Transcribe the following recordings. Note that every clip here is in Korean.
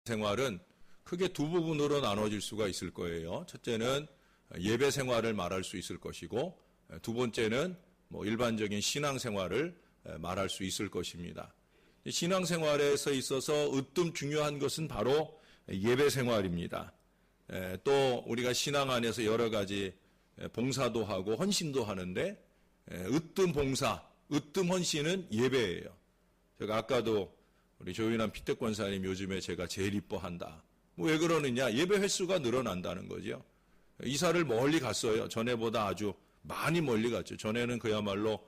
생활은 크게 두 부분으로 나눠질 수가 있을 거예요. 첫째는 예배 생활을 말할 수 있을 것이고, 두 번째는 일반적인 신앙 생활을 말할 수 있을 것입니다. 신앙 생활에서 있어서 으뜸 중요한 것은 바로 예배 생활입니다. 또 우리가 신앙 안에서 여러 가지 봉사도 하고 헌신도 하는데, 으뜸 봉사, 으뜸 헌신은 예배예요. 제가 아까도 우리 조윤한 피택 권사님 요즘에 제가 제일 이뻐한다. 왜 그러느냐? 예배 횟수가 늘어난다는 거죠. 이사를 멀리 갔어요. 전에보다 아주 많이 멀리 갔죠. 전에는 그야말로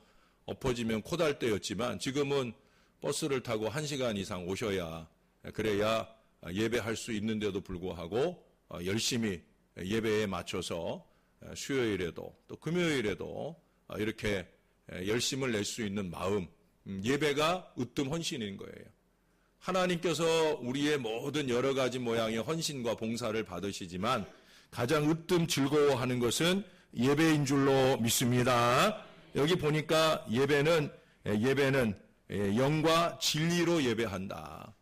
엎어지면 코달대였지만 지금은 버스를 타고 1시간 이상 오셔야 그래야 예배할 수 있는데도 불구하고 열심히 예배에 맞춰서 수요일에도 또 금요일에도 이렇게 열심을 낼 수 있는 마음, 예배가 으뜸 헌신인 거예요. 하나님께서 우리의 모든 여러 가지 모양의 헌신과 봉사를 받으시지만 가장 으뜸 즐거워하는 것은 예배인 줄로 믿습니다. 여기 보니까 예배는 영과 진리로 예배한다.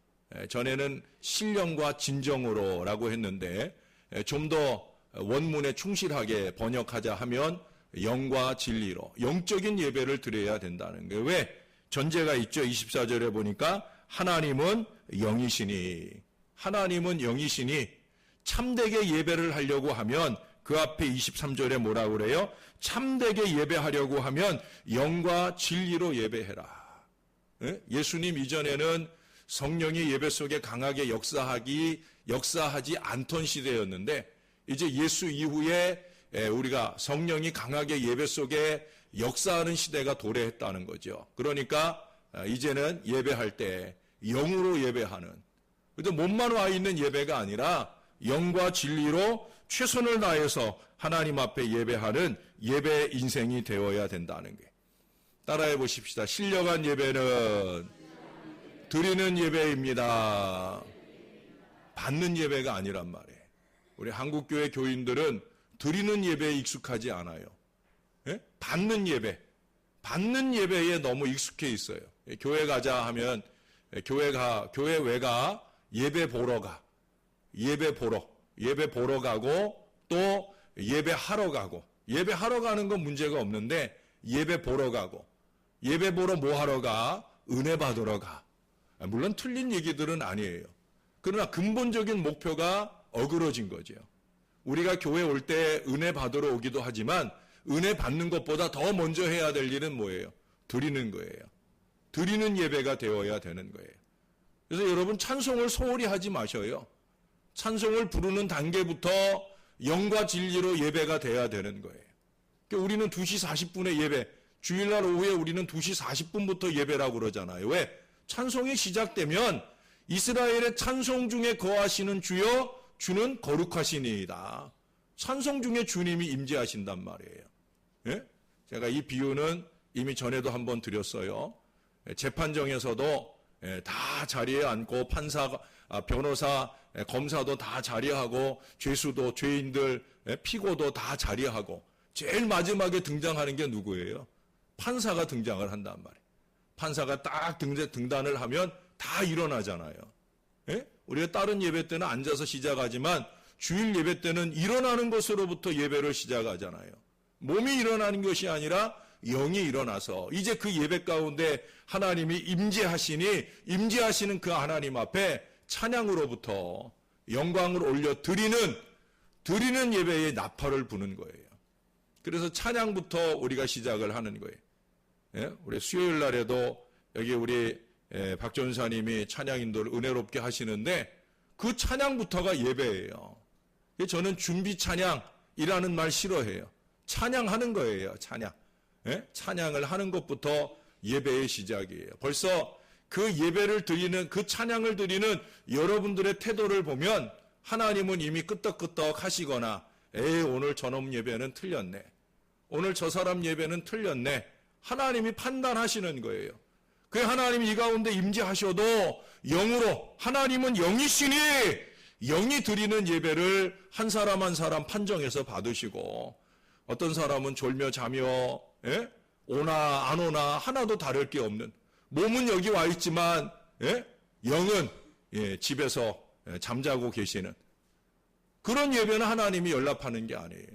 전에는 신령과 진정으로라고 했는데 좀 더 원문에 충실하게 번역하자 하면 영과 진리로 영적인 예배를 드려야 된다는 거예요. 왜? 전제가 있죠. 24절에 보니까 하나님은 영이시니 참되게 예배를 하려고 하면 그 앞에 23절에 뭐라고 그래요? 참되게 예배하려고 하면 영과 진리로 예배해라. 예수님 이전에는 성령이 예배 속에 강하게 역사하지 않던 시대였는데 이제 예수 이후에 우리가 성령이 강하게 예배 속에 역사하는 시대가 도래했다는 거죠. 그러니까 이제는 예배할 때 영으로 예배하는, 몸만 와 있는 예배가 아니라 영과 진리로 최선을 다해서 하나님 앞에 예배하는 예배 인생이 되어야 된다는 게. 따라해 보십시다. 신령한 예배는 드리는 예배입니다. 받는 예배가 아니란 말이에요. 우리 한국교회 교인들은 드리는 예배에 익숙하지 않아요. 받는 예배에 너무 익숙해 있어요. 교회 가자 하면 교회 외가 예배 보러 가고 또 예배하러 가고, 예배하러 가는 건 문제가 없는데 예배 보러 가고, 예배 보러 뭐 하러 가? 은혜 받으러 가. 물론 틀린 얘기들은 아니에요. 그러나 근본적인 목표가 어그러진 거죠. 우리가 교회 올 때 은혜 받으러 오기도 하지만 은혜 받는 것보다 더 먼저 해야 될 일은 뭐예요? 드리는 거예요. 드리는 예배가 되어야 되는 거예요. 그래서 여러분 찬송을 소홀히 하지 마셔요. 찬송을 부르는 단계부터 영과 진리로 예배가 돼야 되는 거예요. 그러니까 우리는 2시 40분에 예배, 주일날 오후에 우리는 2시 40분부터 예배라고 그러잖아요. 왜? 찬송이 시작되면 이스라엘의 찬송 중에 거하시는 주여 주는 거룩하시니이다. 찬송 중에 주님이 임재하신단 말이에요. 예? 제가 이 비유는 이미 전에도 한번 드렸어요. 재판정에서도 다 자리에 앉고 판사, 변호사, 검사도 다 자리하고 죄수도 죄인들, 피고도 다 자리하고 제일 마지막에 등장하는 게 누구예요? 판사가 등장을 한단 말이에요. 판사가 딱 등단을 하면 다 일어나잖아요. 예? 우리가 다른 예배 때는 앉아서 시작하지만 주일 예배 때는 일어나는 것으로부터 예배를 시작하잖아요. 몸이 일어나는 것이 아니라 영이 일어나서 이제 그 예배 가운데 하나님이 임재하시는 그 하나님 앞에 찬양으로부터 영광을 올려 드리는 예배에 나팔을 부는 거예요. 그래서 찬양부터 우리가 시작을 하는 거예요. 예? 우리 수요일 날에도 여기 우리 박 전사님이 찬양 인도를 은혜롭게 하시는데 그 찬양부터가 예배예요. 저는 준비 찬양이라는 말 싫어해요. 찬양하는 거예요. 찬양. 예? 찬양을 하는 것부터 예배의 시작이에요. 벌써 그 예배를 드리는, 그 찬양을 드리는 여러분들의 태도를 보면 하나님은 이미 끄떡끄떡 하시거나 오늘 저놈 예배는 틀렸네. 오늘 저 사람 예배는 틀렸네. 하나님이 판단하시는 거예요. 그 하나님이 이 가운데 임재하셔도 영으로, 하나님은 영이시니 영이 드리는 예배를 한 사람 한 사람 판정해서 받으시고, 어떤 사람은 졸며 자며 오나 안 오나 하나도 다를 게 없는, 몸은 여기 와 있지만 영은 집에서 잠자고 계시는 그런 예배는 하나님이 연락하는 게 아니에요.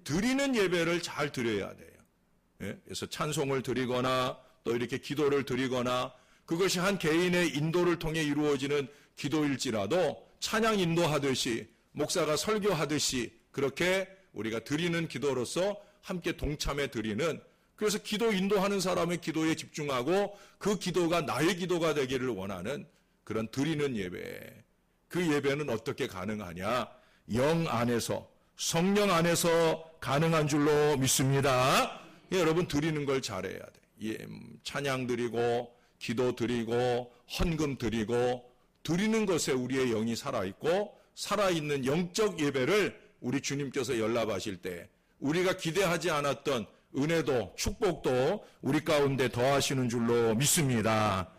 드리는 예배를 잘 드려야 돼요. 그래서 찬송을 드리거나 또 이렇게 기도를 드리거나 그것이 한 개인의 인도를 통해 이루어지는 기도일지라도 찬양 인도하듯이 목사가 설교하듯이 그렇게 우리가 드리는 기도로서 함께 동참해 드리는, 그래서 기도 인도하는 사람의 기도에 집중하고 그 기도가 나의 기도가 되기를 원하는 그런 드리는 예배. 그 예배는 어떻게 가능하냐? 영 안에서, 성령 안에서 가능한 줄로 믿습니다. 여러분 드리는 걸 잘해야 돼. 찬양 드리고 기도 드리고 헌금 드리고 드리는 것에 우리의 영이 살아있고 살아있는 영적 예배를 우리 주님께서 연락하실 때 우리가 기대하지 않았던 은혜도 축복도 우리 가운데 더하시는 줄로 믿습니다.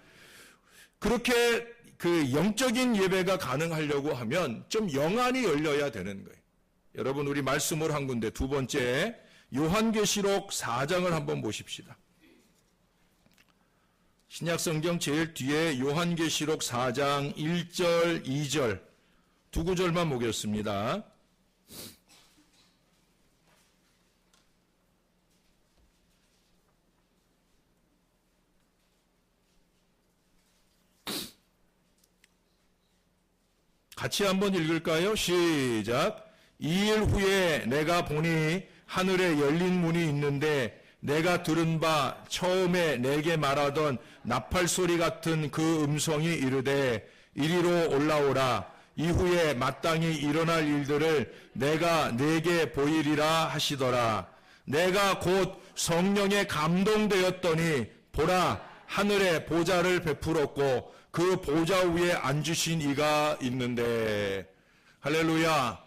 그렇게 그 영적인 예배가 가능하려고 하면 좀 영안이 열려야 되는 거예요. 여러분 우리 말씀을 한 군데, 두 번째 요한계시록 4장을 한번 보십시다. 신약성경 제일 뒤에 요한계시록 4장 1절 2절 두 구절만 보겠습니다. 같이 한번 읽을까요? 시작. 2일 후에 내가 보니 하늘에 열린 문이 있는데 내가 들은 바 처음에 내게 말하던 나팔 소리 같은 그 음성이 이르되 이리로 올라오라. 이후에 마땅히 일어날 일들을 내가 네게 보이리라 하시더라. 내가 곧 성령에 감동되었더니 보라, 하늘에 보좌를 베풀었고 그 보좌 위에 앉으신 이가 있는데, 할렐루야.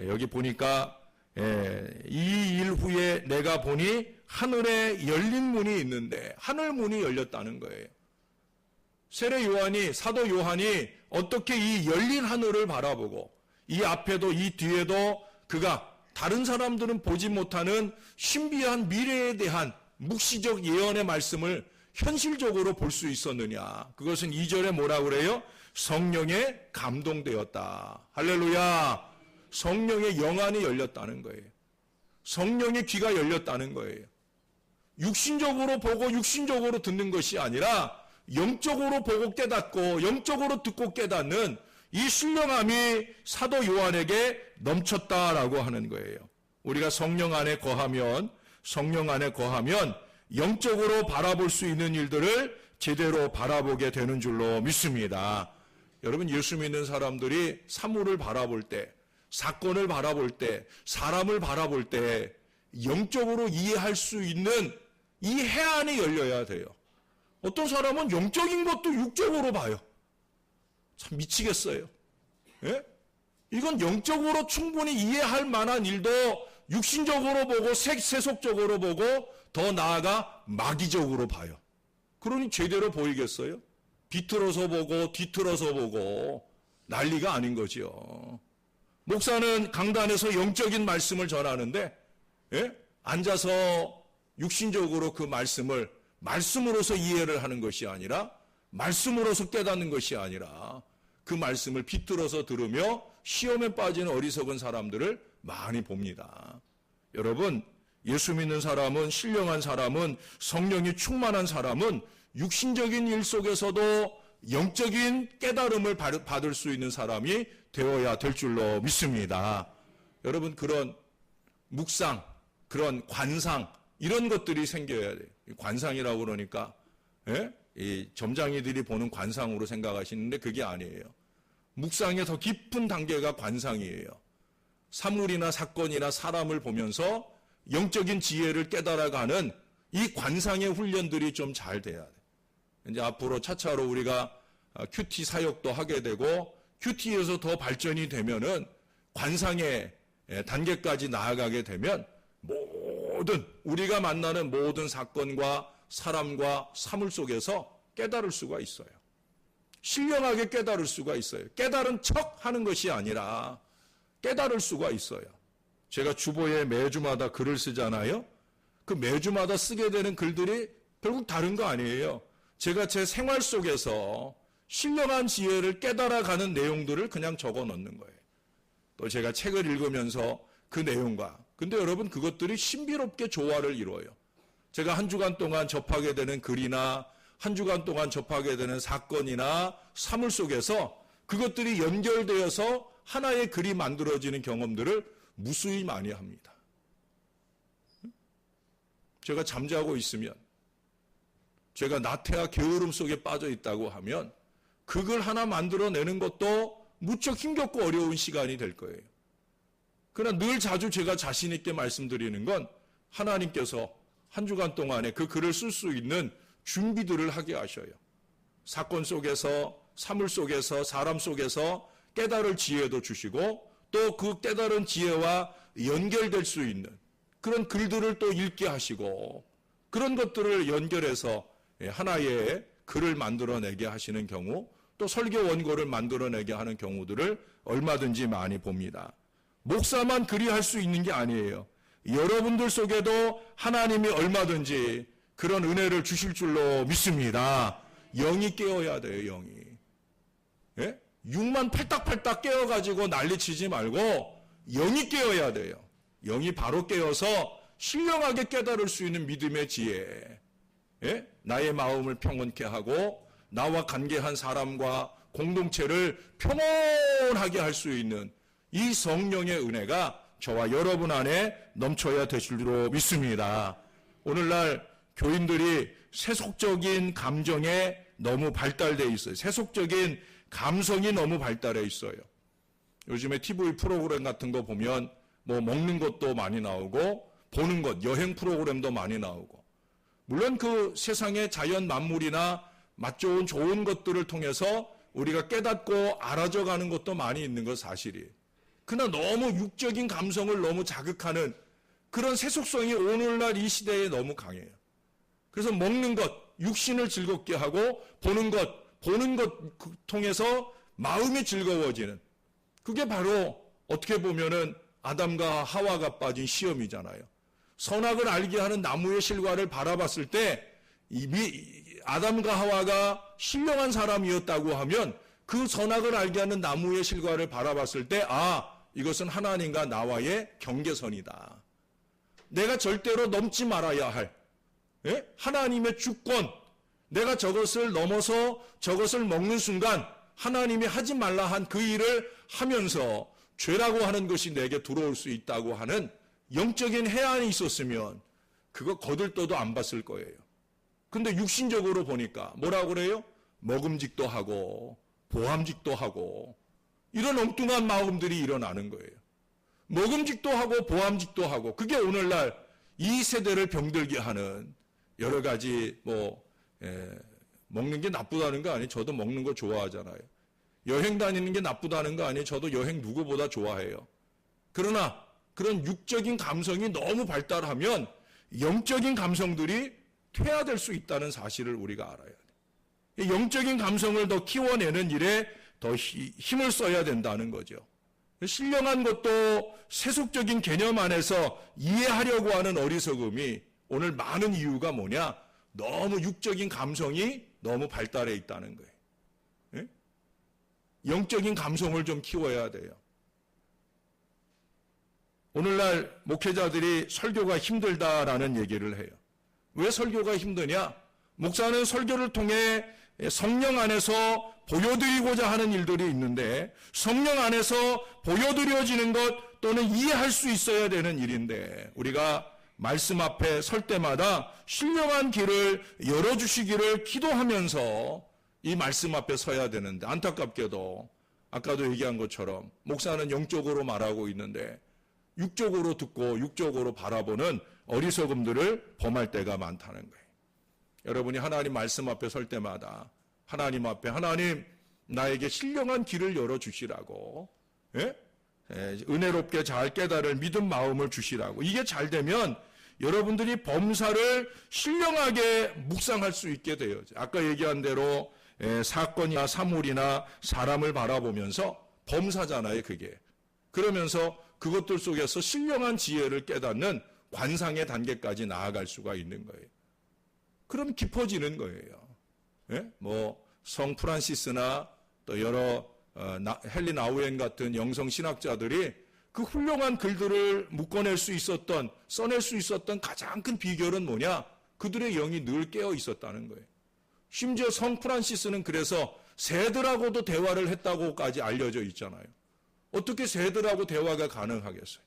여기 보니까 이 일 후에 내가 보니 하늘에 열린 문이 있는데, 하늘 문이 열렸다는 거예요. 세례 요한이, 사도 요한이 어떻게 이 열린 하늘을 바라보고 이 앞에도 이 뒤에도 그가 다른 사람들은 보지 못하는 신비한 미래에 대한 묵시적 예언의 말씀을 현실적으로 볼 수 있었느냐. 그것은 2절에 뭐라 그래요? 성령에 감동되었다. 할렐루야. 성령의 영안이 열렸다는 거예요. 성령의 귀가 열렸다는 거예요. 육신적으로 보고 육신적으로 듣는 것이 아니라 영적으로 보고 깨닫고 영적으로 듣고 깨닫는 이 신령함이 사도 요한에게 넘쳤다라고 하는 거예요. 우리가 성령 안에 거하면 영적으로 바라볼 수 있는 일들을 제대로 바라보게 되는 줄로 믿습니다. 여러분 예수 믿는 사람들이 사물을 바라볼 때, 사건을 바라볼 때, 사람을 바라볼 때 영적으로 이해할 수 있는 이 해안이 열려야 돼요. 어떤 사람은 영적인 것도 육적으로 봐요. 참 미치겠어요. 예? 이건 영적으로 충분히 이해할 만한 일도 육신적으로 보고 세속적으로 보고 더 나아가 마귀적으로 봐요. 그러니 제대로 보이겠어요? 비틀어서 보고 뒤틀어서 보고 난리가 아닌 거죠. 목사는 강단에서 영적인 말씀을 전하는데 앉아서 육신적으로 그 말씀을 말씀으로서 이해를 하는 것이 아니라, 말씀으로서 깨닫는 것이 아니라 그 말씀을 비틀어서 들으며 시험에 빠지는 어리석은 사람들을 많이 봅니다. 여러분 예수 믿는 사람은, 신령한 사람은, 성령이 충만한 사람은 육신적인 일 속에서도 영적인 깨달음을 받을 수 있는 사람이 되어야 될 줄로 믿습니다. 여러분 그런 묵상, 그런 관상 이런 것들이 생겨야 돼요. 관상이라고 그러니까 이 점장이들이 보는 관상으로 생각하시는데 그게 아니에요. 묵상의 더 깊은 단계가 관상이에요. 사물이나 사건이나 사람을 보면서 영적인 지혜를 깨달아가는 이 관상의 훈련들이 좀 잘 돼야 돼. 이제 앞으로 차차로 우리가 큐티 사역도 하게 되고 큐티에서 더 발전이 되면은 관상의 단계까지 나아가게 되면 모든 우리가 만나는 모든 사건과 사람과 사물 속에서 깨달을 수가 있어요. 신령하게 깨달을 수가 있어요. 깨달은 척 하는 것이 아니라 깨달을 수가 있어요. 제가 주보에 매주마다 글을 쓰잖아요. 그 매주마다 쓰게 되는 글들이 결국 다른 거 아니에요. 제가 제 생활 속에서 신령한 지혜를 깨달아가는 내용들을 그냥 적어 넣는 거예요. 또 제가 책을 읽으면서 그 내용과, 근데 여러분 그것들이 신비롭게 조화를 이루어요. 제가 한 주간 동안 접하게 되는 글이나 한 주간 동안 접하게 되는 사건이나 사물 속에서 그것들이 연결되어서 하나의 글이 만들어지는 경험들을 무수히 많이 합니다. 제가 잠자고 있으면, 제가 나태와 게으름 속에 빠져 있다고 하면 그 글 하나 만들어내는 것도 무척 힘겹고 어려운 시간이 될 거예요. 그러나 늘 자주 제가 자신 있게 말씀드리는 건 하나님께서 한 주간 동안에 그 글을 쓸 수 있는 준비들을 하게 하셔요. 사건 속에서, 사물 속에서, 사람 속에서 깨달을 지혜도 주시고 또 그 깨달은 지혜와 연결될 수 있는 그런 글들을 또 읽게 하시고 그런 것들을 연결해서 하나의 글을 만들어내게 하시는 경우, 또 설교 원고를 만들어내게 하는 경우들을 얼마든지 많이 봅니다. 목사만 그리할 수 있는 게 아니에요. 여러분들 속에도 하나님이 얼마든지 그런 은혜를 주실 줄로 믿습니다. 영이 깨어야 돼요, 영이. 예? 육만 팔딱팔딱 깨어가지고 난리치지 말고 영이 깨어야 돼요. 영이 바로 깨어서 신령하게 깨달을 수 있는 믿음의 지혜. 예? 나의 마음을 평온케 하고 나와 관계한 사람과 공동체를 평온하게 할 수 있는 이 성령의 은혜가 저와 여러분 안에 넘쳐야 되실 줄로 믿습니다. 오늘날 교인들이 세속적인 감정에 너무 발달되어 있어요. 세속적인 감성이 너무 발달해 있어요. 요즘에 TV 프로그램 같은 거 보면 뭐 먹는 것도 많이 나오고 보는 것, 여행 프로그램도 많이 나오고, 물론 그 세상의 자연 만물이나 맛 좋은 것들을 통해서 우리가 깨닫고 알아져가는 것도 많이 있는 것 사실이에요. 그러나 너무 육적인 감성을 너무 자극하는 그런 세속성이 오늘날 이 시대에 너무 강해요. 그래서 먹는 것, 육신을 즐겁게 하고 보는 것 통해서 마음이 즐거워지는, 그게 바로 어떻게 보면은 아담과 하와가 빠진 시험이잖아요. 선악을 알게 하는 나무의 실과를 바라봤을 때 아담과 하와가 신령한 사람이었다고 하면 그 선악을 알게 하는 나무의 실과를 바라봤을 때 이것은 하나님과 나와의 경계선이다. 내가 절대로 넘지 말아야 할 하나님의 주권, 내가 저것을 넘어서 저것을 먹는 순간 하나님이 하지 말라 한 그 일을 하면서 죄라고 하는 것이 내게 들어올 수 있다고 하는 영적인 해안이 있었으면 그거 거들떠도 안 봤을 거예요. 근데 육신적으로 보니까 뭐라고 그래요? 먹음직도 하고 보암직도 하고 이런 엉뚱한 마음들이 일어나는 거예요. 먹음직도 하고 보암직도 하고, 그게 오늘날 이 세대를 병들게 하는 여러 가지 먹는 게 나쁘다는 거 아니에요. 저도 먹는 거 좋아하잖아요. 여행 다니는 게 나쁘다는 거 아니에요. 저도 여행 누구보다 좋아해요. 그러나 그런 육적인 감성이 너무 발달하면 영적인 감성들이 퇴화될 수 있다는 사실을 우리가 알아야 돼요. 영적인 감성을 더 키워내는 일에 더 힘을 써야 된다는 거죠. 신령한 것도 세속적인 개념 안에서 이해하려고 하는 어리석음이 오늘 많은 이유가 뭐냐? 너무 육적인 감성이 너무 발달해 있다는 거예요. 예? 영적인 감성을 좀 키워야 돼요. 오늘날 목회자들이 설교가 힘들다라는 얘기를 해요. 왜 설교가 힘드냐? 목사는 설교를 통해 성령 안에서 보여드리고자 하는 일들이 있는데, 성령 안에서 보여드려지는 것 또는 이해할 수 있어야 되는 일인데, 우리가 말씀 앞에 설 때마다 신령한 길을 열어주시기를 기도하면서 이 말씀 앞에 서야 되는데, 안타깝게도 아까도 얘기한 것처럼 목사는 영적으로 말하고 있는데 육적으로 듣고 육적으로 바라보는 어리석음들을 범할 때가 많다는 거예요. 여러분이 하나님 말씀 앞에 설 때마다 하나님 앞에, 하나님 나에게 신령한 길을 열어주시라고, 은혜롭게 잘 깨달을 믿음 마음을 주시라고. 이게 잘 되면 여러분들이 범사를 신령하게 묵상할 수 있게 돼요. 아까 얘기한 대로 사건이나 사물이나 사람을 바라보면서 범사잖아요, 그게. 그러면서 그것들 속에서 신령한 지혜를 깨닫는 관상의 단계까지 나아갈 수가 있는 거예요. 그럼 깊어지는 거예요. 성 프란시스나 또 여러 헨리 나우엔 같은 영성 신학자들이 그 훌륭한 글들을 묶어낼 수 있었던, 써낼 수 있었던 가장 큰 비결은 뭐냐? 그들의 영이 늘 깨어 있었다는 거예요. 심지어 성 프란시스는 그래서 새들하고도 대화를 했다고까지 알려져 있잖아요. 어떻게 새들하고 대화가 가능하겠어요?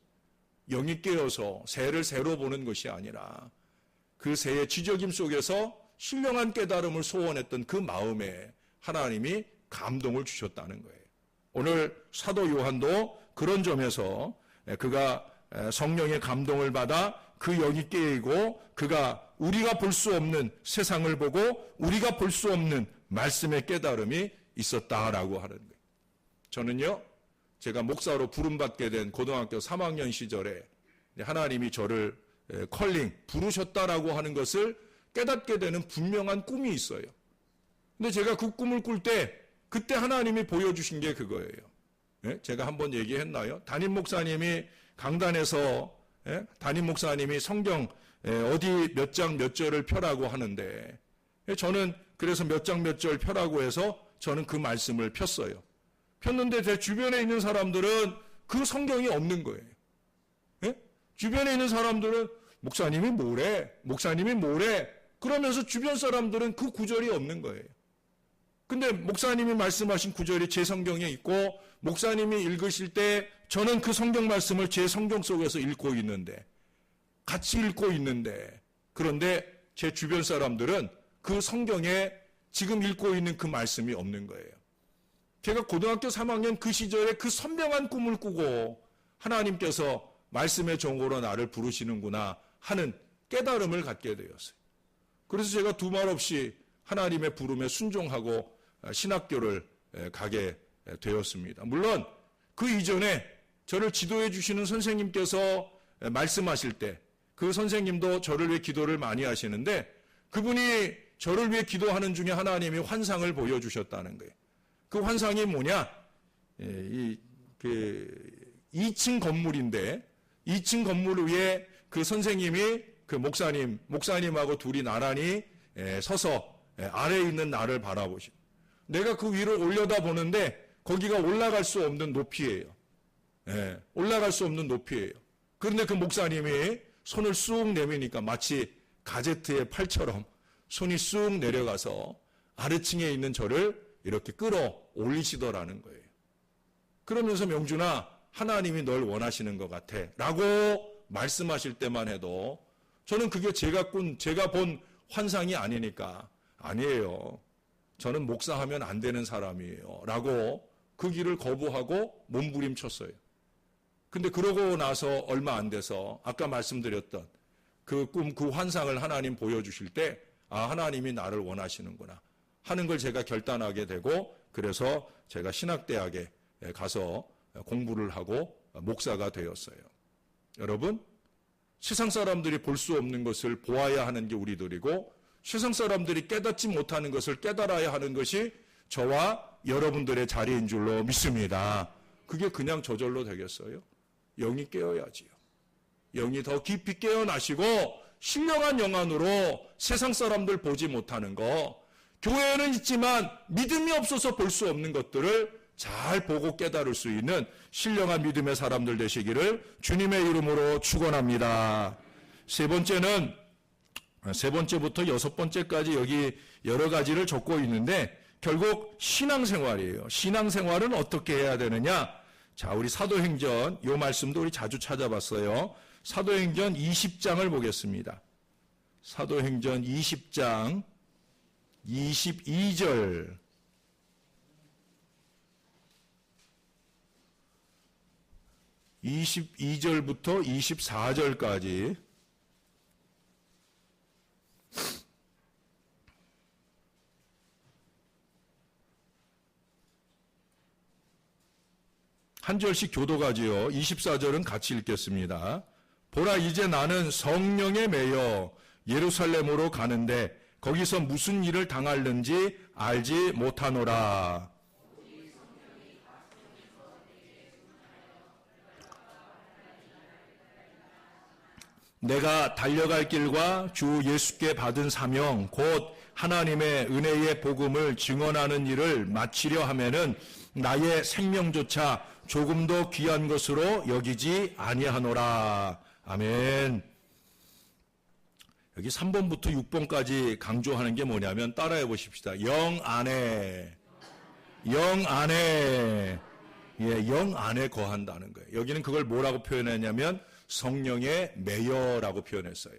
영이 깨어서 새를 새로 보는 것이 아니라 그 새의 지적임 속에서 신령한 깨달음을 소원했던 그 마음에 하나님이 감동을 주셨다는 거예요. 오늘 사도 요한도 그런 점에서 그가 성령의 감동을 받아 그 영이 깨이고 그가 우리가 볼 수 없는 세상을 보고 우리가 볼 수 없는 말씀의 깨달음이 있었다라고 하는 거예요. 저는요, 제가 목사로 부름받게 된 고등학교 3학년 시절에 하나님이 저를 부르셨다라고 하는 것을 깨닫게 되는 분명한 꿈이 있어요. 근데 제가 그 꿈을 꿀 때 그때 하나님이 보여주신 게 그거예요. 제가 한번 얘기했나요? 담임 목사님이 강단에서 담임 목사님이 성경 어디 몇 장 몇 절을 펴라고 하는데 저는 그래서 몇 장 몇 절 펴라고 해서 저는 그 말씀을 폈어요. 폈는데 제 주변에 있는 사람들은 그 성경이 없는 거예요. 주변에 있는 사람들은 목사님이 뭐래 그러면서 주변 사람들은 그 구절이 없는 거예요. 근데 목사님이 말씀하신 구절이 제 성경에 있고 목사님이 읽으실 때 저는 그 성경 말씀을 제 성경 속에서 읽고 있는데 같이 읽고 있는데 그런데 제 주변 사람들은 그 성경에 지금 읽고 있는 그 말씀이 없는 거예요. 제가 고등학교 3학년 그 시절에 그 선명한 꿈을 꾸고 하나님께서 말씀의 종으로 나를 부르시는구나 하는 깨달음을 갖게 되었어요. 그래서 제가 두말 없이 하나님의 부름에 순종하고 신학교를 가게 되었습니다. 물론 그 이전에 저를 지도해 주시는 선생님께서 말씀하실 때 그 선생님도 저를 위해 기도를 많이 하시는데 그분이 저를 위해 기도하는 중에 하나님이 환상을 보여주셨다는 거예요. 그 환상이 뭐냐? 2층 건물인데 2층 건물 위에 그 선생님이 그 목사님하고 둘이 나란히 서서 아래에 있는 나를 바라보시고 내가 그 위로 올려다보는데 거기가 올라갈 수 없는 높이예요. 올라갈 수 없는 높이예요. 그런데 그 목사님이 손을 쑥 내미니까 마치 가제트의 팔처럼 손이 쑥 내려가서 아래층에 있는 저를 이렇게 끌어 올리시더라는 거예요. 그러면서 명준아, 하나님이 널 원하시는 것 같아 라고 말씀하실 때만 해도 저는 그게 제가 본 환상이 아니니까 아니에요. 저는 목사하면 안 되는 사람이에요 라고 그 길을 거부하고 몸부림쳤어요. 근데 그러고 나서 얼마 안 돼서 아까 말씀드렸던 그 꿈, 그 환상을 하나님 보여주실 때 하나님이 나를 원하시는구나 하는 걸 제가 결단하게 되고 그래서 제가 신학대학에 가서 공부를 하고 목사가 되었어요. 여러분, 세상 사람들이 볼 수 없는 것을 보아야 하는 게 우리들이고 세상 사람들이 깨닫지 못하는 것을 깨달아야 하는 것이 저와 여러분들의 자리인 줄로 믿습니다. 그게 그냥 저절로 되겠어요? 영이 깨어야지요. 영이 더 깊이 깨어나시고 신령한 영안으로 세상 사람들 보지 못하는 거, 교회에는 있지만 믿음이 없어서 볼 수 없는 것들을 잘 보고 깨달을 수 있는 신령한 믿음의 사람들 되시기를 주님의 이름으로 축원합니다. 세 번째부터 6번째까지 여기 여러 가지를 적고 있는데 결국 신앙생활이에요. 신앙생활은 어떻게 해야 되느냐? 자, 우리 사도행전 이 말씀도 우리 자주 찾아봤어요. 사도행전 20장을 보겠습니다. 사도행전 20장 22절 22절부터 24절까지 한 절씩 교도가지요. 24절은 같이 읽겠습니다. 보라, 이제 나는 성령에 매여 예루살렘으로 가는데 거기서 무슨 일을 당할는지 알지 못하노라. 내가 달려갈 길과 주 예수께 받은 사명 곧 하나님의 은혜의 복음을 증언하는 일을 마치려 하면은 나의 생명조차 조금도 귀한 것으로 여기지 아니하노라. 아멘. 여기 3번부터 6번까지 강조하는 게 뭐냐면 따라해 보십시다. 영 안에, 영 안에, 영 안에 거한다는 거예요. 여기는 그걸 뭐라고 표현했냐면 성령의 매여라고 표현했어요.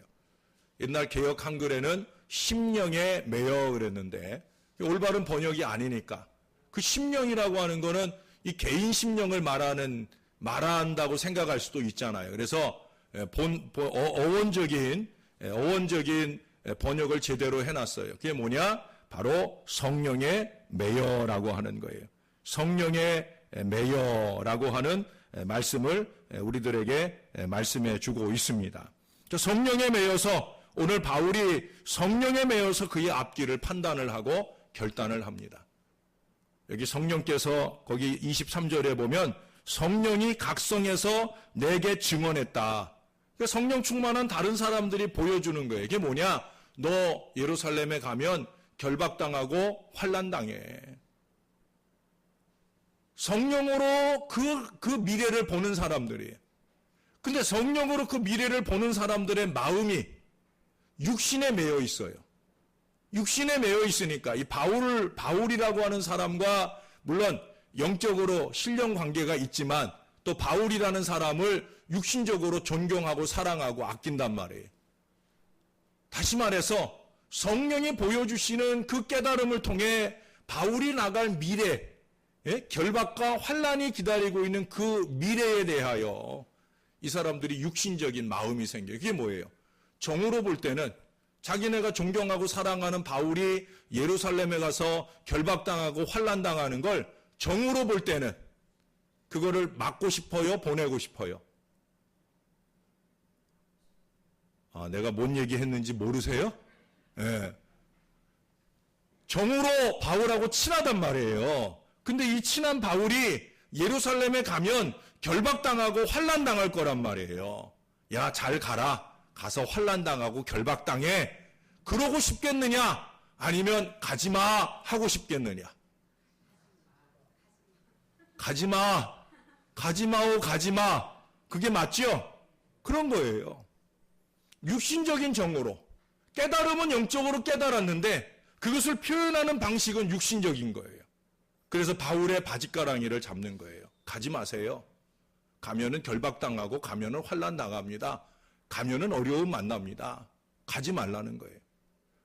옛날 개역 한글에는 심령의 매여 그랬는데 올바른 번역이 아니니까 그 심령이라고 하는 거는 이 개인 심령을 말한다고 생각할 수도 있잖아요. 그래서 어원적인 번역을 제대로 해놨어요. 그게 뭐냐? 바로 성령의 매여라고 하는 거예요. 성령의 매여라고 하는 말씀을 우리들에게 말씀해 주고 있습니다. 성령에 매여서 오늘 바울이 성령에 매여서 그의 앞길을 판단을 하고 결단을 합니다. 여기 성령께서 거기 23절에 보면 성령이 각성해서 내게 증언했다. 그러니까 성령 충만한 다른 사람들이 보여주는 거예요. 이게 뭐냐? 너 예루살렘에 가면 결박당하고 환난당해. 성령으로 그 미래를 보는 사람들이에요. 근데 성령으로 그 미래를 보는 사람들의 마음이 육신에 매여 있어요. 육신에 매여 있으니까 이 바울이라고 하는 사람과 물론 영적으로 신령 관계가 있지만 또 바울이라는 사람을 육신적으로 존경하고 사랑하고 아낀단 말이에요. 다시 말해서 성령이 보여주시는 그 깨달음을 통해 바울이 나갈 미래, 결박과 환난이 기다리고 있는 그 미래에 대하여 이 사람들이 육신적인 마음이 생겨요. 그게 뭐예요? 정으로 볼 때는 자기네가 존경하고 사랑하는 바울이 예루살렘에 가서 결박당하고 환난당하는 걸 정으로 볼 때는 그거를 막고 싶어요? 보내고 싶어요? 내가 뭔 얘기했는지 모르세요? 네. 정으로 바울하고 친하단 말이에요. 근데 이 친한 바울이 예루살렘에 가면 결박당하고 환난당할 거란 말이에요. 야, 잘 가라. 가서 환난당하고 결박당해. 그러고 싶겠느냐? 아니면 가지마 하고 싶겠느냐? 가지마. 그게 맞죠? 그런 거예요. 육신적인 정으로. 깨달음은 영적으로 깨달았는데 그것을 표현하는 방식은 육신적인 거예요. 그래서 바울의 바짓가랑이를 잡는 거예요. 가지 마세요. 가면은 결박당하고 가면은 환난 당합니다. 가면은 어려움 만납니다. 가지 말라는 거예요.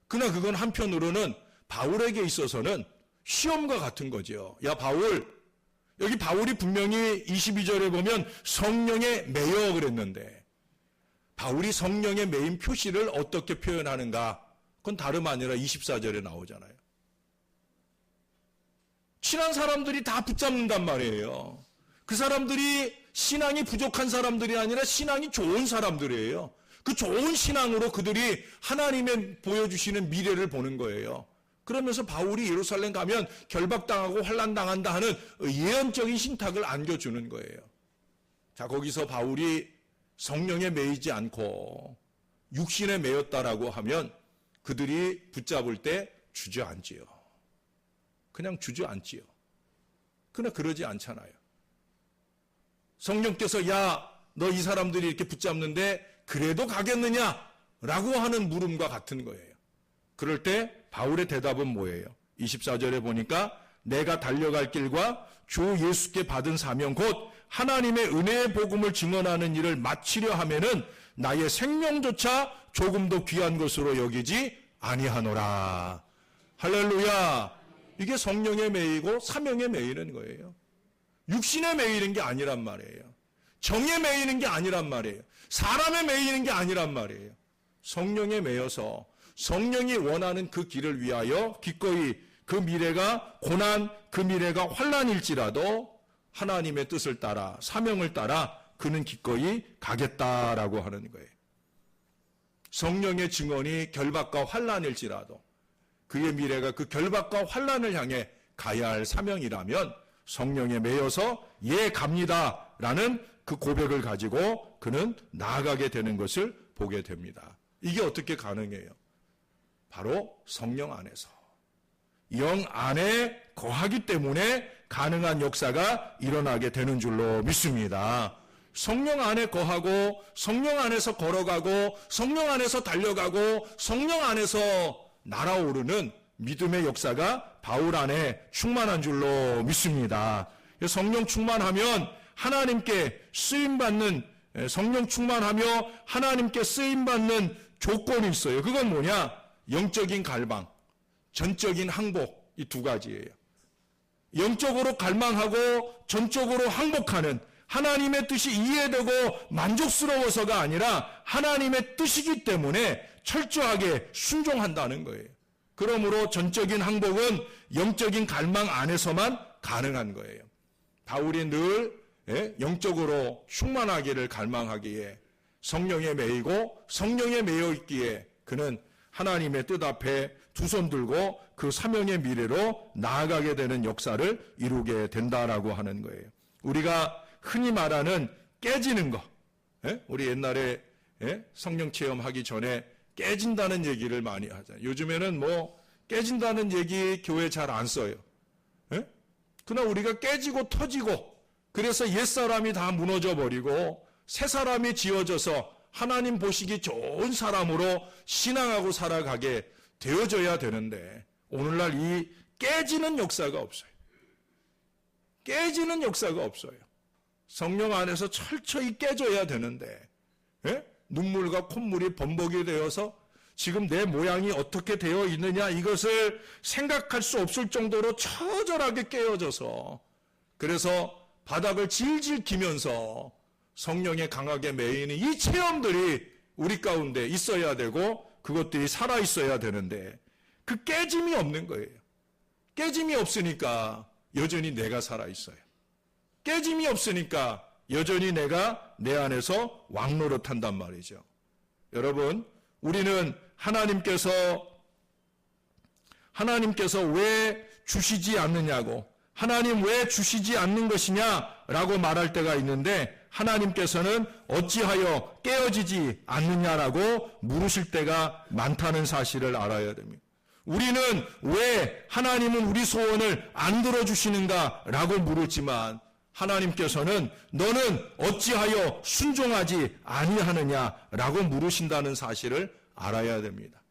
그러나 그건 한편으로는 바울에게 있어서는 시험과 같은 거죠. 야, 바울, 여기 바울이 분명히 22절에 보면 성령에 매여 그랬는데 바울이 성령에 매인 표시를 어떻게 표현하는가? 그건 다름 아니라 24절에 나오잖아요. 친한 사람들이 다 붙잡는단 말이에요. 그 사람들이 신앙이 부족한 사람들이 아니라 신앙이 좋은 사람들이에요. 그 좋은 신앙으로 그들이 하나님의 보여주시는 미래를 보는 거예요. 그러면서 바울이 예루살렘 가면 결박당하고 환난당한다 하는 예언적인 신탁을 안겨주는 거예요. 자, 거기서 바울이 성령에 매이지 않고 육신에 매였다라고 하면 그들이 붙잡을 때 주저앉지요. 그냥 주저앉지요. 그러나 그러지 않잖아요. 성령께서 야, 너 이 사람들이 이렇게 붙잡는데 그래도 가겠느냐라고 하는 물음과 같은 거예요. 그럴 때 바울의 대답은 뭐예요? 24절에 보니까 내가 달려갈 길과 주 예수께 받은 사명 곧 하나님의 은혜의 복음을 증언하는 일을 마치려 하면은 나의 생명조차 조금도 귀한 것으로 여기지 아니하노라. 할렐루야. 이게 성령에 매이고 사명에 매이는 거예요. 육신에 매이는 게 아니란 말이에요. 정에 매이는 게 아니란 말이에요. 사람에 매이는 게 아니란 말이에요. 성령에 매여서 성령이 원하는 그 길을 위하여 기꺼이 그 미래가 고난, 그 미래가 환난일지라도 하나님의 뜻을 따라 사명을 따라 그는 기꺼이 가겠다라고 하는 거예요. 성령의 증언이 결박과 환난일지라도 그의 미래가 그 결박과 환난을 향해 가야 할 사명이라면 성령에 매여서 예 갑니다라는 그 고백을 가지고 그는 나아가게 되는 것을 보게 됩니다. 이게 어떻게 가능해요? 바로 성령 안에서. 영 안에 거하기 때문에 가능한 역사가 일어나게 되는 줄로 믿습니다. 성령 안에 거하고 성령 안에서 걸어가고 성령 안에서 달려가고 성령 안에서 날아오르는 믿음의 역사가 바울 안에 충만한 줄로 믿습니다. 성령 충만하면 하나님께 쓰임받는, 성령 충만하며 하나님께 쓰임받는 조건이 있어요. 그건 뭐냐? 영적인 갈망, 전적인 항복, 이 두 가지예요. 영적으로 갈망하고 전적으로 항복하는, 하나님의 뜻이 이해되고 만족스러워서가 아니라 하나님의 뜻이기 때문에 철저하게 순종한다는 거예요. 그러므로 전적인 항복은 영적인 갈망 안에서만 가능한 거예요. 바울이 늘 영적으로 충만하기를 갈망하기에 성령에 매이고 성령에 매여 있기에 그는 하나님의 뜻 앞에 두 손 들고 그 사명의 미래로 나아가게 되는 역사를 이루게 된다라고 하는 거예요. 우리가 흔히 말하는 깨지는 거, 우리 옛날에 성령 체험하기 전에 깨진다는 얘기를 많이 하잖아요. 요즘에는 뭐 깨진다는 얘기 교회 잘 안 써요. 그러나 우리가 깨지고 터지고 그래서 옛사람이 다 무너져 버리고 새 사람이 지어져서 하나님 보시기 좋은 사람으로 신앙하고 살아가게 되어져야 되는데 오늘날 이 깨지는 역사가 없어요. 깨지는 역사가 없어요. 성령 안에서 철저히 깨져야 되는데 눈물과 콧물이 범벅이 되어서 지금 내 모양이 어떻게 되어 있느냐 이것을 생각할 수 없을 정도로 처절하게 깨어져서 그래서 바닥을 질질 기면서 성령에 강하게 매이는 이 체험들이 우리 가운데 있어야 되고 그것들이 살아있어야 되는데 그 깨짐이 없는 거예요. 깨짐이 없으니까 여전히 내가 살아있어요. 깨짐이 없으니까 여전히 내가 내 안에서 왕노릇한단 말이죠. 여러분, 우리는 하나님께서 왜 주시지 않느냐고, 하나님 왜 주시지 않는 것이냐라고 말할 때가 있는데 하나님께서는 어찌하여 깨어지지 않느냐라고 물으실 때가 많다는 사실을 알아야 됩니다. 우리는 왜 하나님은 우리 소원을 안 들어주시는가라고 물었지만 하나님께서는 너는 어찌하여 순종하지 아니하느냐라고 물으신다는 사실을 알아야 됩니다.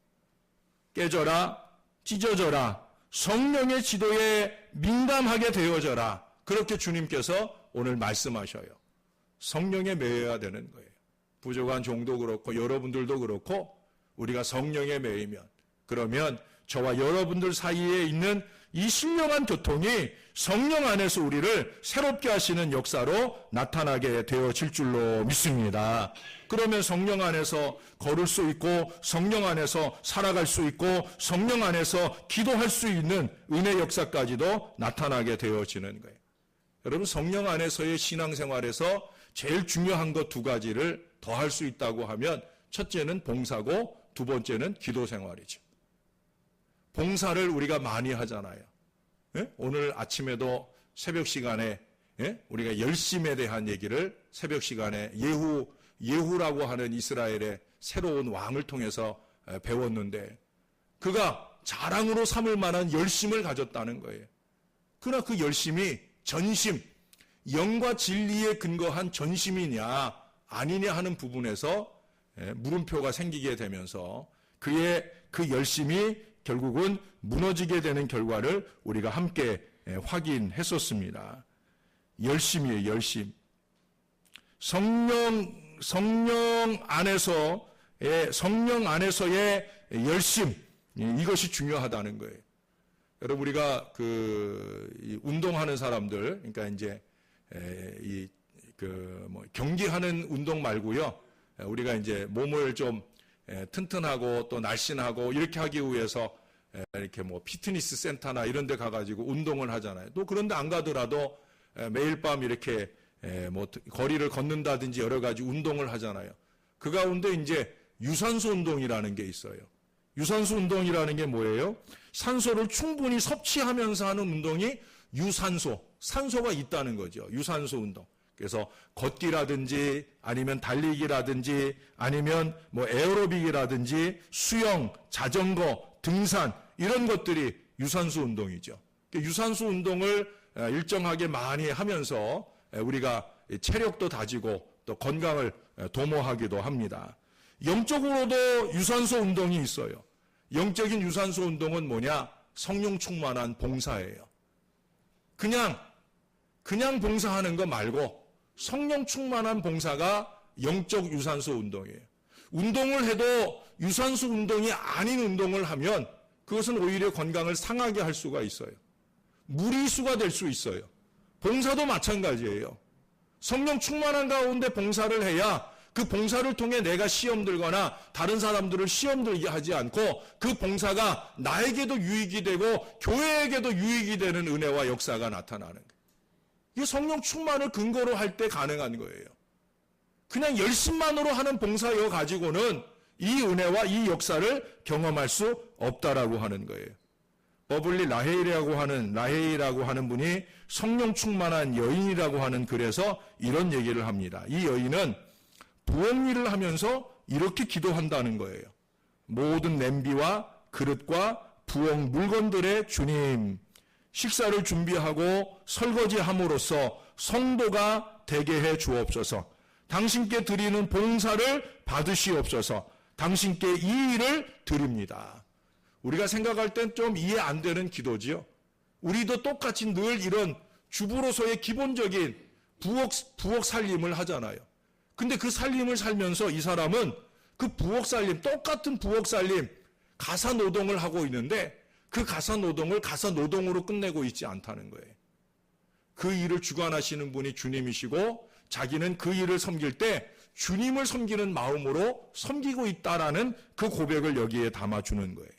깨져라, 찢어져라, 성령의 지도에 민감하게 되어져라. 그렇게 주님께서 오늘 말씀하셔요. 성령에 매여야 되는 거예요. 부족한 종도 그렇고 여러분들도 그렇고 우리가 성령에 매이면 그러면 저와 여러분들 사이에 있는 이 신령한 교통이 성령 안에서 우리를 새롭게 하시는 역사로 나타나게 되어질 줄로 믿습니다. 그러면 성령 안에서 걸을 수 있고 성령 안에서 살아갈 수 있고 성령 안에서 기도할 수 있는 은혜 역사까지도 나타나게 되어지는 거예요. 여러분, 성령 안에서의 신앙생활에서 제일 중요한 것 두 가지를 더 할 수 있다고 하면 첫째는 봉사고 두 번째는 기도생활이죠. 봉사를 우리가 많이 하잖아요. 오늘 아침에도 새벽 시간에 우리가 열심에 대한 얘기를 새벽 시간에 예후라고 하는 이스라엘의 새로운 왕을 통해서 배웠는데 그가 자랑으로 삼을 만한 열심을 가졌다는 거예요. 그러나 그 열심이 전심, 영과 진리에 근거한 전심이냐 아니냐 하는 부분에서 물음표가 생기게 되면서 그의 그 열심이 결국은 무너지게 되는 결과를 우리가 함께 확인했었습니다. 열심이에요, 열심. 성령 안에서의 열심, 이것이 중요하다는 거예요. 여러분, 우리가 운동하는 사람들, 그러니까 이제 경기하는 운동 말고요. 우리가 이제 몸을 좀 튼튼하고 또 날씬하고 이렇게 하기 위해서 이렇게 피트니스 센터나 이런 데 가가지고 운동을 하잖아요. 또 그런데 안 가더라도 매일 밤 이렇게 거리를 걷는다든지 여러 가지 운동을 하잖아요. 그 가운데 이제 유산소 운동이라는 게 있어요. 유산소 운동이라는 게 뭐예요? 산소를 충분히 섭취하면서 하는 운동이 산소가 있다는 거죠. 유산소 운동. 그래서 걷기라든지 아니면 달리기라든지 아니면 에어로빅이라든지 수영, 자전거 등산 이런 것들이 유산소 운동이죠. 유산소 운동을 일정하게 많이 하면서 우리가 체력도 다지고 또 건강을 도모하기도 합니다. 영적으로도 유산소 운동이 있어요. 영적인 유산소 운동은 뭐냐? 성령 충만한 봉사예요. 그냥 봉사하는 거 말고 성령 충만한 봉사가 영적 유산소 운동이에요. 운동을 해도 유산소 운동이 아닌 운동을 하면 그것은 오히려 건강을 상하게 할 수가 있어요. 무리수가 될 수 있어요. 봉사도 마찬가지예요. 성령 충만한 가운데 봉사를 해야 그 봉사를 통해 내가 시험 들거나 다른 사람들을 시험 들게 하지 않고 그 봉사가 나에게도 유익이 되고 교회에게도 유익이 되는 은혜와 역사가 나타나는 거예요. 이게 성령 충만을 근거로 할 때 가능한 거예요. 그냥 열심만으로 하는 봉사여 가지고는 이 은혜와 이 역사를 경험할 수 없다라고 하는 거예요. 버블리 라헤이라고 하는 분이 성령 충만한 여인이라고 하는 글에서 이런 얘기를 합니다. 이 여인은 부엌 일을 하면서 이렇게 기도한다는 거예요. 모든 냄비와 그릇과 부엌 물건들의 주님, 식사를 준비하고 설거지함으로써 성도가 되게 해 주옵소서. 당신께 드리는 봉사를 받으시옵소서. 당신께 이 일을 드립니다. 우리가 생각할 땐 좀 이해 안 되는 기도지요. 우리도 똑같이 늘 이런 주부로서의 기본적인 부엌 살림을 하잖아요. 근데 그 살림을 살면서 이 사람은 그 부엌 살림, 똑같은 부엌 살림, 가사 노동을 하고 있는데 그 가사 노동을 가사 노동으로 끝내고 있지 않다는 거예요. 그 일을 주관하시는 분이 주님이시고 자기는 그 일을 섬길 때 주님을 섬기는 마음으로 섬기고 있다라는 그 고백을 여기에 담아주는 거예요.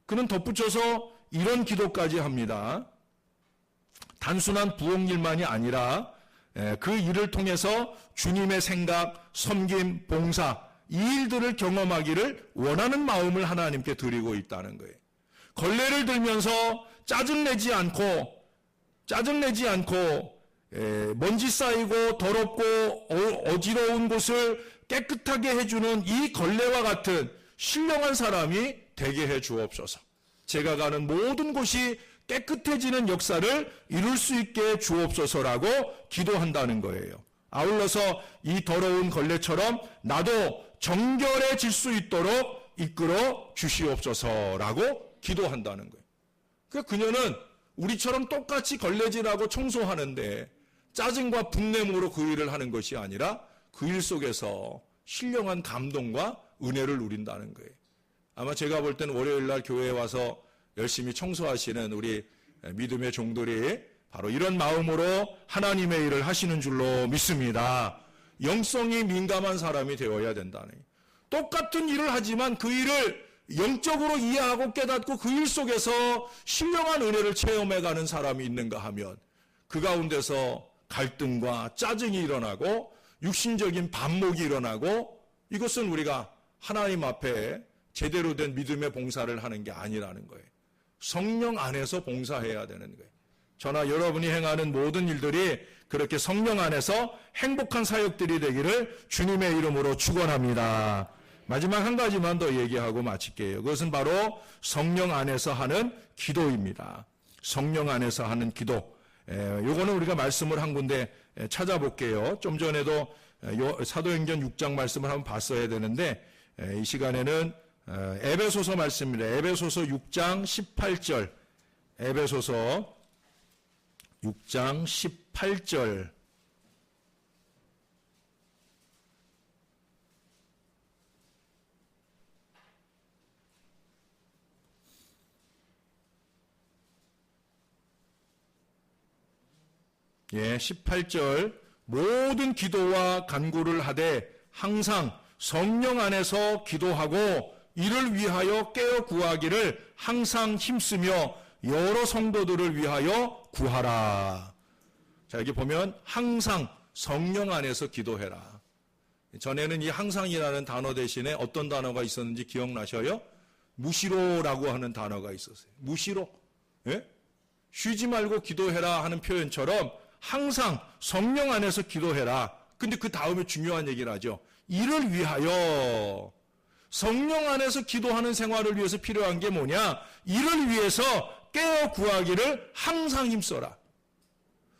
그는 덧붙여서 이런 기도까지 합니다. 단순한 부엌 일만이 아니라 그 일을 통해서 주님의 생각, 섬김, 봉사 이 일들을 경험하기를 원하는 마음을 하나님께 드리고 있다는 거예요. 걸레를 들면서 짜증내지 않고 먼지 쌓이고 더럽고 어지러운 곳을 깨끗하게 해주는 이 걸레와 같은 신령한 사람이 되게 해 주옵소서. 제가 가는 모든 곳이 깨끗해지는 역사를 이룰 수 있게 주옵소서라고 기도한다는 거예요. 아울러서 이 더러운 걸레처럼 나도 정결해질 수 있도록 이끌어 주시옵소서라고 기도한다는 거예요. 그러니까 그녀는 우리처럼 똑같이 걸레질하고 청소하는데 짜증과 분냄으로 그 일을 하는 것이 아니라 그 일 속에서 신령한 감동과 은혜를 누린다는 거예요. 아마 제가 볼 때는 월요일 날 교회에 와서 열심히 청소하시는 우리 믿음의 종들이 바로 이런 마음으로 하나님의 일을 하시는 줄로 믿습니다. 영성이 민감한 사람이 되어야 된다는 거예요. 똑같은 일을 하지만 그 일을 영적으로 이해하고 깨닫고 그 일 속에서 신령한 은혜를 체험해가는 사람이 있는가 하면 그 가운데서 갈등과 짜증이 일어나고 육신적인 반목이 일어나고 이것은 우리가 하나님 앞에 제대로 된 믿음의 봉사를 하는 게 아니라는 거예요. 성령 안에서 봉사해야 되는 거예요. 저나 여러분이 행하는 모든 일들이 그렇게 성령 안에서 행복한 사역들이 되기를 주님의 이름으로 축원합니다. 마지막 한 가지만 더 얘기하고 마칠게요. 그것은 바로 성령 안에서 하는 기도입니다. 성령 안에서 하는 기도. 요거는 우리가 말씀을 한 군데 찾아볼게요. 좀 전에도 사도행전 6장 말씀을 한번 봤어야 되는데 이 시간에는 에베소서 말씀입니다. 에베소서 6장 18절. 에베소서 6장 18절. 예, 18절. 모든 기도와 간구를 하되 항상 성령 안에서 기도하고 이를 위하여 깨어 구하기를 항상 힘쓰며 여러 성도들을 위하여 구하라. 자, 여기 보면 항상 성령 안에서 기도해라. 전에는 이 항상이라는 단어 대신에 어떤 단어가 있었는지 기억나셔요? 무시로라고 하는 단어가 있었어요. 무시로. 예? 쉬지 말고 기도해라 하는 표현처럼 항상 성령 안에서 기도해라. 근데 그 다음에 중요한 얘기를 하죠. 이를 위하여. 성령 안에서 기도하는 생활을 위해서 필요한 게 뭐냐? 이를 위해서 깨어 구하기를 항상 힘써라.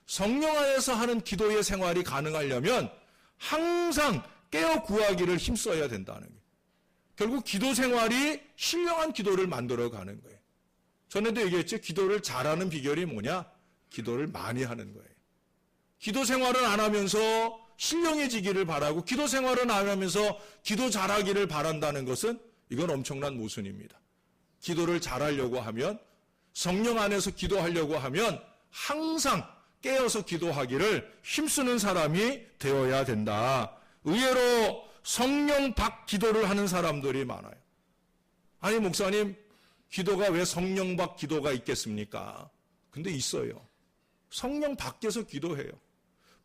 성령 안에서 하는 기도의 생활이 가능하려면 항상 깨어 구하기를 힘써야 된다는 거예요. 결국 기도 생활이 신령한 기도를 만들어가는 거예요. 전에도 얘기했죠. 기도를 잘하는 비결이 뭐냐? 기도를 많이 하는 거예요. 기도 생활을 안 하면서 신령해지기를 바라고 기도 생활을 안 하면서 기도 잘하기를 바란다는 것은 이건 엄청난 모순입니다. 기도를 잘하려고 하면, 성령 안에서 기도하려고 하면 항상 깨어서 기도하기를 힘쓰는 사람이 되어야 된다. 의외로 성령 밖 기도를 하는 사람들이 많아요. 아니 목사님, 기도가 왜 성령 밖 기도가 있겠습니까? 근데 있어요. 성령 밖에서 기도해요.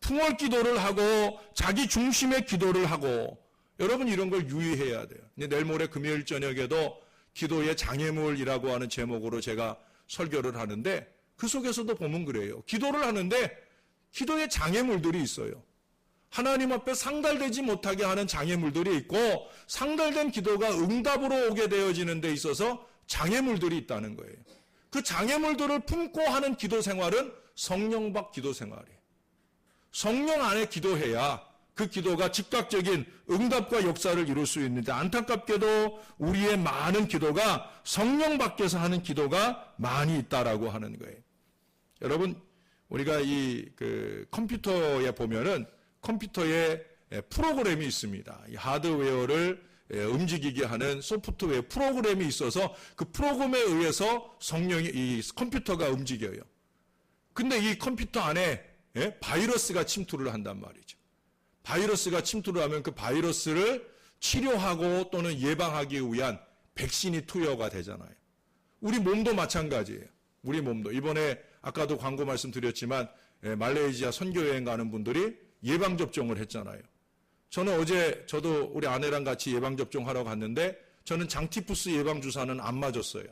풍월 기도를 하고 자기 중심의 기도를 하고, 여러분 이런 걸 유의해야 돼요. 내일 모레 금요일 저녁에도 기도의 장애물이라고 하는 제목으로 제가 설교를 하는데, 그 속에서도 보면 그래요. 기도를 하는데 기도의 장애물들이 있어요. 하나님 앞에 상달되지 못하게 하는 장애물들이 있고, 상달된 기도가 응답으로 오게 되어지는 데 있어서 장애물들이 있다는 거예요. 그 장애물들을 품고 하는 기도 생활은 성령 밖 기도 생활이에요. 성령 안에 기도해야 그 기도가 즉각적인 응답과 역사를 이룰 수 있는데, 안타깝게도 우리의 많은 기도가 성령 밖에서 하는 기도가 많이 있다라고 하는 거예요. 여러분, 우리가 컴퓨터에 보면은 컴퓨터에 프로그램이 있습니다. 이 하드웨어를 움직이게 하는 소프트웨어 프로그램이 있어서 그 프로그램에 의해서 이 컴퓨터가 움직여요. 근데 이 컴퓨터 안에 바이러스가 침투를 한단 말이죠. 바이러스가 침투를 하면 그 바이러스를 치료하고 또는 예방하기 위한 백신이 투여가 되잖아요. 우리 몸도 마찬가지예요. 우리 몸도. 이번에 아까도 광고 말씀드렸지만 말레이시아 선교여행 가는 분들이 예방접종을 했잖아요. 저도 우리 아내랑 같이 예방접종하러 갔는데, 저는 장티푸스 예방주사는 안 맞았어요.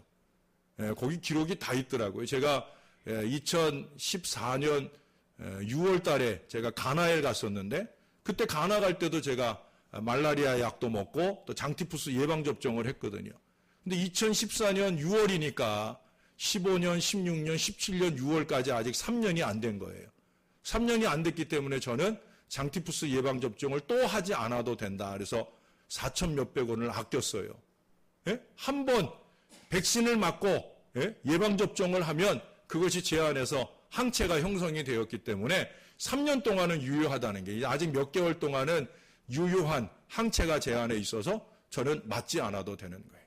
거기 기록이 다 있더라고요. 제가 2014년 6월 달에 제가 가나에 갔었는데, 그때 가나 갈 때도 제가 말라리아 약도 먹고 또 장티푸스 예방접종을 했거든요. 근데 2014년 6월이니까 15년, 16년, 17년 6월까지 아직 3년이 안 된 거예요. 3년이 안 됐기 때문에 저는 장티푸스 예방접종을 또 하지 않아도 된다. 그래서 4천 몇백 원을 아꼈어요. 한 번 백신을 맞고 예방접종을 하면 그것이 제 안에서 항체가 형성이 되었기 때문에 3년 동안은 유효하다는 게, 아직 몇 개월 동안은 유효한 항체가 제 안에 있어서 저는 맞지 않아도 되는 거예요.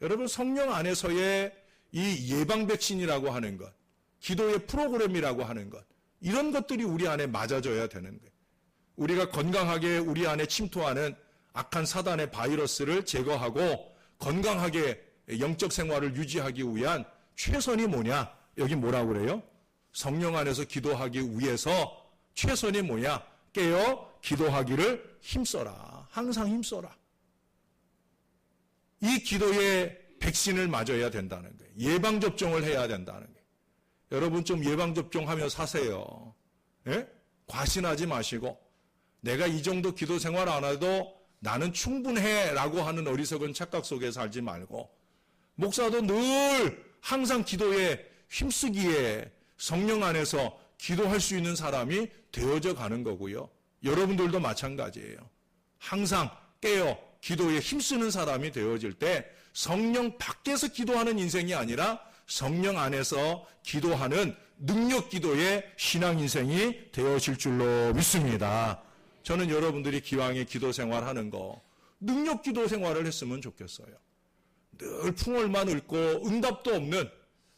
여러분, 성령 안에서의 이 예방 백신이라고 하는 것, 기도의 프로그램이라고 하는 것, 이런 것들이 우리 안에 맞아져야 되는 거예요. 우리가 건강하게 우리 안에 침투하는 악한 사단의 바이러스를 제거하고 건강하게 영적 생활을 유지하기 위한 최선이 뭐냐? 여기 뭐라고 그래요? 성령 안에서 기도하기 위해서 최선이 뭐냐? 깨어 기도하기를 힘써라. 항상 힘써라. 이 기도의 백신을 맞아야 된다는 거예요. 예방접종을 해야 된다는 거예요. 여러분 좀 예방접종하며 사세요. 과신하지 마시고, 내가 이 정도 기도 생활 안 해도 나는 충분해 라고 하는 어리석은 착각 속에 살지 말고, 목사도 늘 항상 기도에 힘쓰기에 성령 안에서 기도할 수 있는 사람이 되어져 가는 거고요. 여러분들도 마찬가지예요. 항상 깨어 기도에 힘쓰는 사람이 되어질 때 성령 밖에서 기도하는 인생이 아니라 성령 안에서 기도하는 능력 기도의 신앙 인생이 되어질 줄로 믿습니다. 저는 여러분들이 기왕에 기도 생활하는 거 능력 기도 생활을 했으면 좋겠어요. 늘 풍월만 읊고 응답도 없는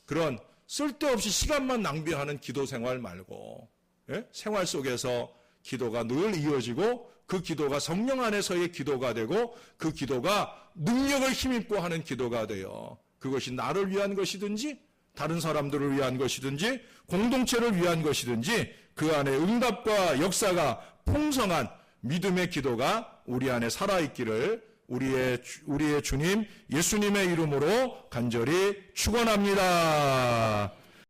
그런 쓸데없이 시간만 낭비하는 기도 생활 말고, 생활 속에서 기도가 늘 이어지고 그 기도가 성령 안에서의 기도가 되고 그 기도가 능력을 힘입고 하는 기도가 돼요. 그것이 나를 위한 것이든지 다른 사람들을 위한 것이든지 공동체를 위한 것이든지 그 안에 응답과 역사가 풍성한 믿음의 기도가 우리 안에 살아있기를 우리의 주님 예수님의 이름으로 간절히 축원합니다.